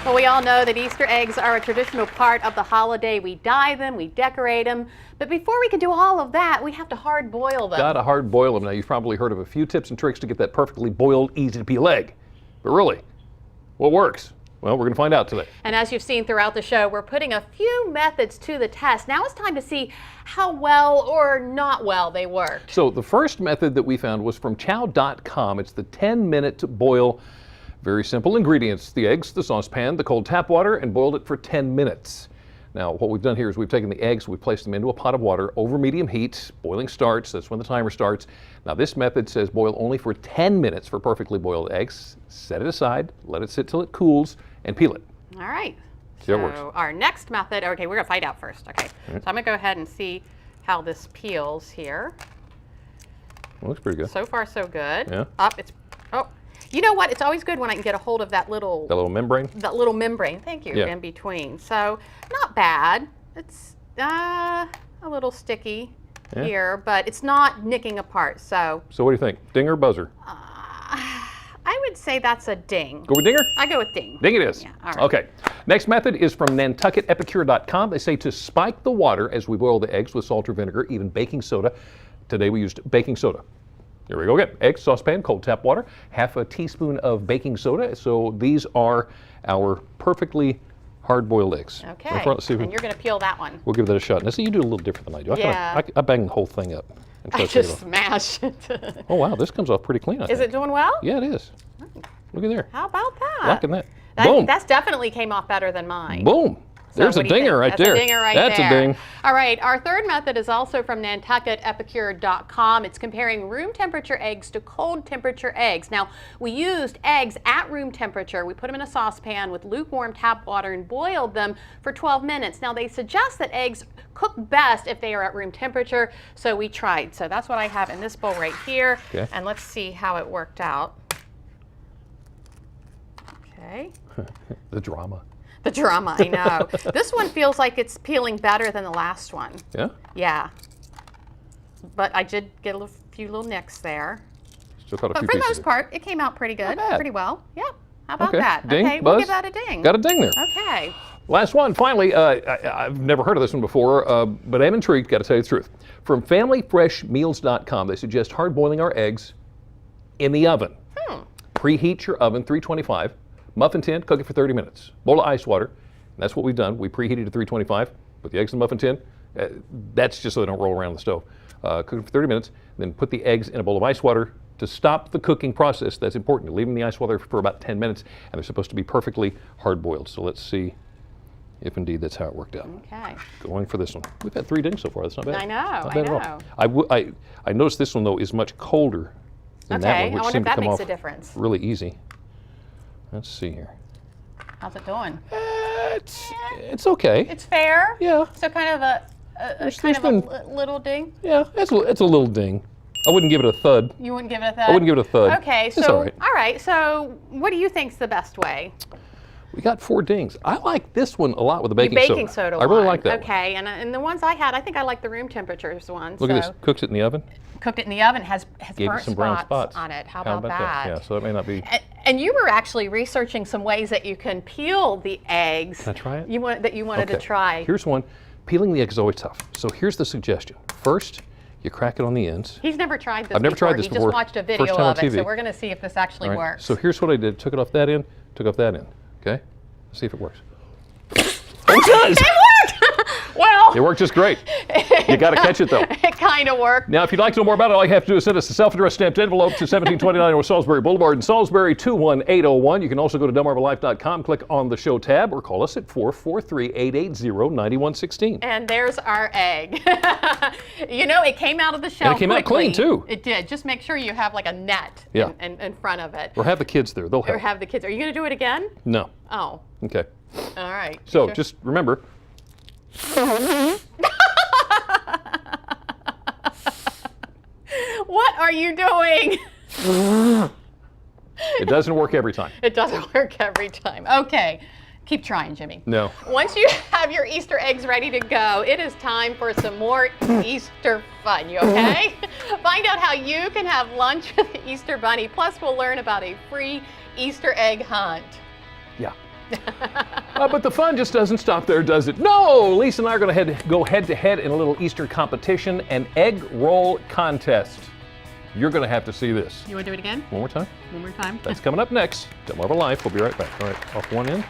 Well, we all know that Easter eggs are a traditional part of the holiday. We dye them, we decorate them, but before we can do all of that, we have to hard boil them. Gotta hard boil them. Now, you've probably heard of a few tips and tricks to get that perfectly boiled, easy to peel egg. But really, what works? Well, we're gonna find out today. And as you've seen throughout the show, we're putting a few methods to the test. Now it's time to see how well or not well they worked. So the first method that we found was from chow.com. It's the 10-minute boil. Very simple ingredients: the eggs, the saucepan, the cold tap water, and boiled it for 10 minutes. Now, what we've done here is we've taken the eggs, we've placed them into a pot of water over medium heat. Boiling starts, that's when the timer starts. Now, this method says boil only for 10 minutes for perfectly boiled eggs. Set it aside, let it sit till it cools, and peel it. All right. See how it works. So our next method, okay, we're gonna find out first. Okay, so I'm gonna go ahead and see how this peels here. Looks pretty good. So far, so good. Yeah. Oh, you know what? It's always good when I can get a hold of that little membrane? That little membrane, thank you, Yeah. in between. So not bad. It's a little sticky here, but it's not nicking apart. So what do you think? Ding or buzzer? I would say that's a ding. Go with dinger? I go with ding. Ding it is. Yeah, all right. Okay. Next method is from nantucketepicure.com. They say to spike the water as we boil the eggs with salt or vinegar, even baking soda. Today we used baking soda. Here we go again. Eggs, saucepan, cold tap water, half a teaspoon of baking soda. So these are our perfectly hard-boiled eggs. Okay. Let's see if and you're going to peel that one. we'll give that a shot. Now, see, you do it a little different than I do. Yeah. I bang the whole thing up. And try I to take it just off. smash it. Oh, wow, this comes off pretty clean, I Is think. it doing well? Yeah, it is. Look at there. How about that? Liking that. Boom. That's definitely came off better than mine. Boom. So There's a what do you dinger think? right That's there. a dinger right That's there. a ding. All right, our third method is also from nantucketepicure.com. It's comparing room temperature eggs to cold temperature eggs. Now, we used eggs at room temperature. We put them in a saucepan with lukewarm tap water and boiled them for 12 minutes. Now, they suggest that eggs cook best if they are at room temperature, so we tried. So that's what I have in this bowl right here. Okay. And let's see how it worked out. Okay. The drama. The drama, I know. This one feels like it's peeling better than the last one. Yeah? Yeah. But I did get a few little nicks there. Still caught a But few for the pieces most part, it came out pretty good. Not bad. Pretty well. Yeah. How about Okay. that? Ding, Okay, we'll buzz. give that a ding. Got a ding there. Okay. Last one, finally. I've never heard of this one before, but I'm intrigued, got to tell you the truth. From FamilyFreshMeals.com, they suggest hard boiling our eggs in the oven. Preheat your oven, 325. Muffin tin, cook it for 30 minutes. Bowl of ice water. And that's what we've done. We preheated to 325. Put the eggs in the muffin tin. That's just so they don't roll around the stove. Cook it for 30 minutes. Then put the eggs in a bowl of ice water to stop the cooking process. That's important. Leave them in the ice water for about 10 minutes, and they're supposed to be perfectly hard boiled. So let's see if indeed that's how it worked out. Okay. Going for this one. We've had 3 dings so far. That's not bad. I know, Not I bad at all. I noticed this one, though, is much colder than that Okay, one, which I wonder if seemed to that come makes off a difference. really easy. Let's see here. How's it doing? It's okay. It's fair. Yeah. So kind of a There's little ding. Yeah, it's a little ding. I wouldn't give it a thud. You wouldn't give it a thud? I wouldn't give it a thud. Okay, It's so all right. all right. So what do you think's the best way? We got 4 dings. I like this one a lot with the baking soda. I really like that one. Okay, and the ones I had, I think I like the room temperatures one. Look at this. Cooks it in the oven. Cooked it in the oven, has Gave it burnt some brown spots on it. How about that? Yeah, so that may not be. And you were actually researching some ways that you can peel the eggs. Can I try it? You wanted to Okay. try. Here's one. Peeling the egg is always tough. So here's the suggestion. First, you crack it on the ends. He's never tried this I've never before. tried this He before. just watched a First video time on of it, TV. so we're going to see if this actually All right, works. So here's what I did. Took it off that end, took off that end. Okay? Let's see if it works. Oh, it does! It worked! Well, It worked just great. You got to catch it, though. it kind of worked. Now, if you'd like to know more about it, all you have to do is send us a self-addressed stamped envelope to 1729 North Salisbury Boulevard in Salisbury, 21801. You can also go to DelmarvaLife.com, click on the show tab, or call us at 443-880-9116. And there's our egg. You know, it came out of the shell it came out quickly. clean, too. It did. Just make sure you have like a net Yeah. in front of it. Or have the kids there. They'll Or help. have the kids. Are you going to do it again? No. Oh, Okay. all right. So Sure. just remember. What are you doing? It doesn't work every time. It doesn't work every time. Okay. Keep trying, Jimmy. No. Once you have your Easter eggs ready to go, it is time for some more Easter fun. You okay? Find out how you can have lunch with the Easter Bunny. Plus, we'll learn about a free Easter egg hunt. Yeah. But the fun just doesn't stop there, does it? No! Lisa and I are going to go head-to-head in a little Easter competition, an egg roll contest. You're going to have to see this. You want to do it again? One more time. One more time. That's coming up next. Delmarva Life. We'll be right back. All right, off one end,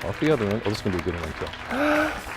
off the other end. Oh, this is going to be a good one, too.